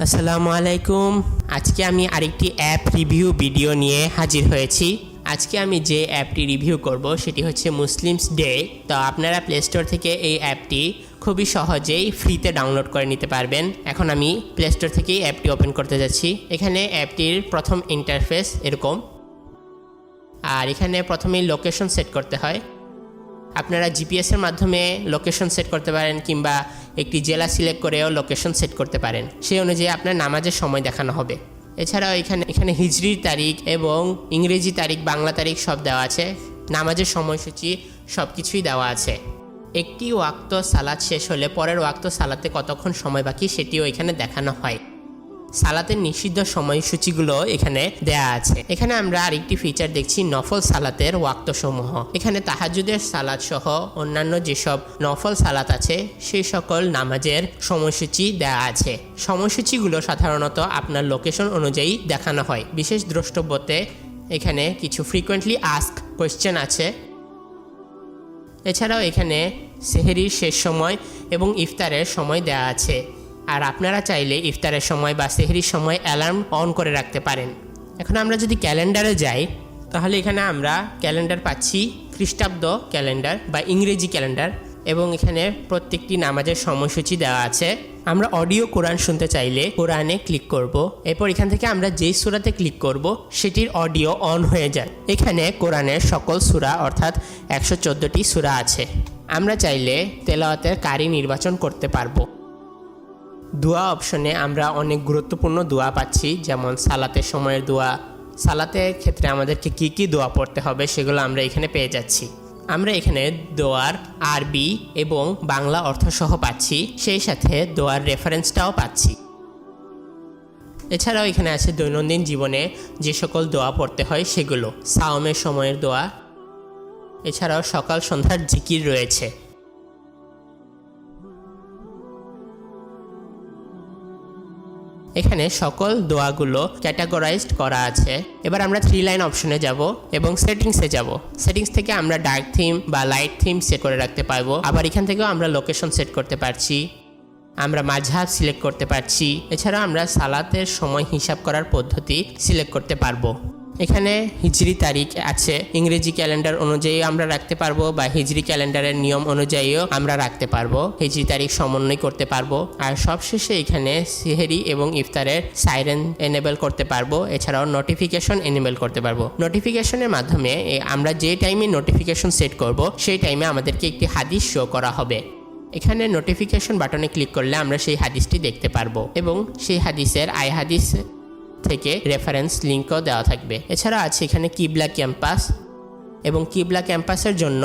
আসসালামু আলাইকুম। আজকে আমি আরেকটি অ্যাপ রিভিউ ভিডিও নিয়ে হাজির হয়েছি। আজকে আমি যে অ্যাপটি রিভিউ করব সেটি হচ্ছে মুসলিমস ডে। তো আপনারা প্লে স্টোর থেকে এই অ্যাপটি খুবই সহজেই ফ্রিতে ডাউনলোড করে নিতে পারবেন। এখন আমি প্লে স্টোর থেকেই অ্যাপটি ওপেন করতে যাচ্ছি। এখানে অ্যাপটির প্রথম ইন্টারফেস এরকম, আর এখানে প্রথমেই লোকেশন সেট করতে হয়। আপনারা জিপিএসের মাধ্যমে লোকেশন সেট করতে পারেন কিংবা একটি জেলা সিলেক্ট করেও লোকেশন সেট করতে পারেন। সেই অনুযায়ী আপনার নামাজের সময় দেখানো হবে। এছাড়াও এখানে হিজরির তারিখ এবং ইংরেজি তারিখ, বাংলা তারিখ সব দেওয়া আছে। নামাজের সময়সূচি সব কিছুই দেওয়া আছে। একটি ওয়াক্ত সালাত শেষ হলে পরের ওয়াক্ত সালাতে কতক্ষণ সময় বাকি সেটিও এখানে দেখানো হয়। সালাতের নিষিদ্ধ সময়সূচিগুলো এখানে দেয়া আছে। এখানে আমরা আরেকটি ফিচার দেখছি, নফল সালাতের ওয়াক্তসমূহ। এখানে তাহাজ্জুদের সালাত সহ অন্যান্য যেসব নফল সালাত আছে সেই সকল নামাজের সময়সূচি দেয়া আছে। সময়সূচিগুলো সাধারণত আপনার লোকেশন অনুযায়ী দেখানো হয়। বিশেষ দ্রষ্টব্যতে এখানে কিছু ফ্রিকোয়েন্টলি আস্ক কোয়েশ্চেন আছে। এছাড়াও এখানে সেহরির শেষ সময় এবং ইফতারের সময় দেয়া আছে। আর আপনারা চাইলে ইফতারের সময় বা সেহরির সময় অ্যালার্ম অন করে রাখতে পারেন। এখন আমরা যদি ক্যালেন্ডারে যাই তাহলে এখানে আমরা ক্যালেন্ডার পাচ্ছি, খ্রিস্টাব্দ ক্যালেন্ডার বা ইংরেজি ক্যালেন্ডার, এবং এখানে প্রত্যেকটি নামাজের সময়সূচি দেওয়া আছে। আমরা অডিও কোরআন শুনতে চাইলে কোরআনে ক্লিক করব। এরপর এখান থেকে আমরা যেই সূরাতে ক্লিক করব সেটির অডিও অন হয়ে যায়। এখানে কোরআনের সকল সূরা অর্থাৎ 114টি সূরা আছে। আমরা চাইলে তেলাওয়াতের কারি নির্বাচন করতে পারবো। দোয়া অপশনে আমরা অনেক গুরুত্বপূর্ণ দোয়া পাচ্ছি, যেমন সালাতের সময়ের দোয়া। সালাতের ক্ষেত্রে আমাদেরকে কি কি দোয়া পড়তে হবে সেগুলো আমরা এখানে পেয়ে যাচ্ছি। আমরা এখানে দোয়ার আরবি এবং বাংলা অর্থসহ পাচ্ছি, সেই সাথে দোয়ার রেফারেন্সটাও পাচ্ছি। এছাড়াও এখানে আছে দৈনন্দিন জীবনে যে সকল দোয়া পড়তে হয় সেগুলো, সাওমের সময়ের দোয়া। এছাড়াও সকাল সন্ধ্যার জিকির রয়েছে। এখানে সকল দোয়াগুলো ক্যাটাগরাইজড করা আছে। এবার আমরা 3 লাইন অপশনে যাব এবং সেটিংসে যাব। সেটিংস থেকে আমরা ডার্ক থিম বা লাইট থিম সেট করে রাখতে পারবো। আবার এখান থেকেও আমরা লোকেশন সেট করতে পারছি, আমরা মাযহাব সিলেক্ট করতে পারছি। এছাড়াও আমরা সালাতের সময় হিসাব করার পদ্ধতি সিলেক্ট করতে পারবো। এখানে হিজরি তারিখ আছে, ইংরেজি ক্যালেন্ডার অনুযায়ী আমরা রাখতে পারবো বা হিজরি ক্যালেন্ডারের নিয়ম অনুযায়ীও আমরা রাখতে পারবো। হিজরি তারিখ সমন্বয় করতে পারবো। আর সবশেষে এখানে সেহরি এবং ইফতারের সাইরেন এনেবল করতে পারবো। এছাড়াও নোটিফিকেশন এনেবল করতে পারবো। নোটিফিকেশনের মাধ্যমে আমরা যে টাইমে নোটিফিকেশন সেট করব সেই টাইমে আমাদেরকে একটি হাদিস শো করা হবে। এখানে নোটিফিকেশন বাটনে ক্লিক করলে আমরা সেই হাদিসটি দেখতে পারবো এবং সেই হাদিসের আই হাদিস থেকে রেফারেন্স লিঙ্কও দেওয়া থাকবে। এছাড়া আছে এখানে কিবলা ক্যাম্পাস, এবং কিবলা ক্যাম্পাসের জন্য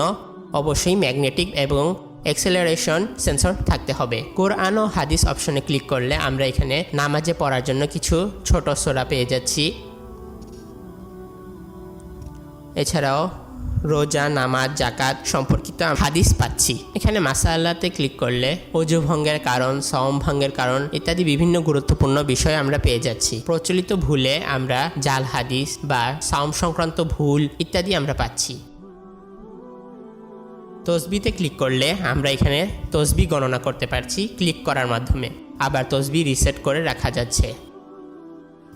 অবশ্যই ম্যাগনেটিক এবং অ্যাক্সেলারেশন সেন্সর থাকতে হবে। কোরআন ও হাদিস অপশনে ক্লিক করলে আমরা এখানে নামাজে পড়ার জন্য কিছু ছোট সূরা পেয়ে যাচ্ছি। এছাড়াও রোজা, নামাজ, জাকাত সম্পর্কিত হাদিস পাচ্ছি। এখানে মাসালাতে ক্লিক করলে ওযু ভঙ্গের কারণ, সাওম ভঙ্গের কারণ ইত্যাদি বিভিন্ন গুরুত্বপূর্ণ বিষয় আমরা পেয়ে যাচ্ছি। প্রচলিত ভুলে আমরা জাল হাদিস বা সাওম সংক্রান্ত ভুল ইত্যাদি আমরা পাচ্ছি। তসবিতে ক্লিক করলে আমরা এখানে তসবি গণনা করতে পারছি ক্লিক করার মাধ্যমে। আবার তসবি রিসেট করে রাখা যাচ্ছে।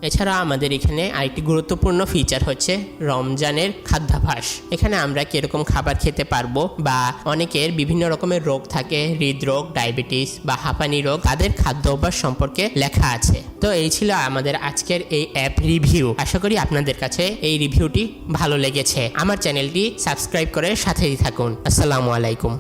এছাড়া আমাদের এখানে আরেকটি গুরুত্বপূর্ণ ফিচার হচ্ছে রমজানের খাদ্যাভ্যাস। এখানে আমরা কীরকম খাবার খেতে পারবো বা অনেকের বিভিন্ন রকমের রোগ থাকে, হৃদরোগ, ডায়াবেটিস বা হাঁপানি রোগ, তাদের খাদ্য অভ্যাস সম্পর্কে লেখা আছে। তো এই ছিল আমাদের আজকের এই অ্যাপ রিভিউ। আশা করি আপনাদের কাছে এই রিভিউটি ভালো লেগেছে। আমার চ্যানেলটি সাবস্ক্রাইব করে সাথেই থাকুন। আসসালামু আলাইকুম।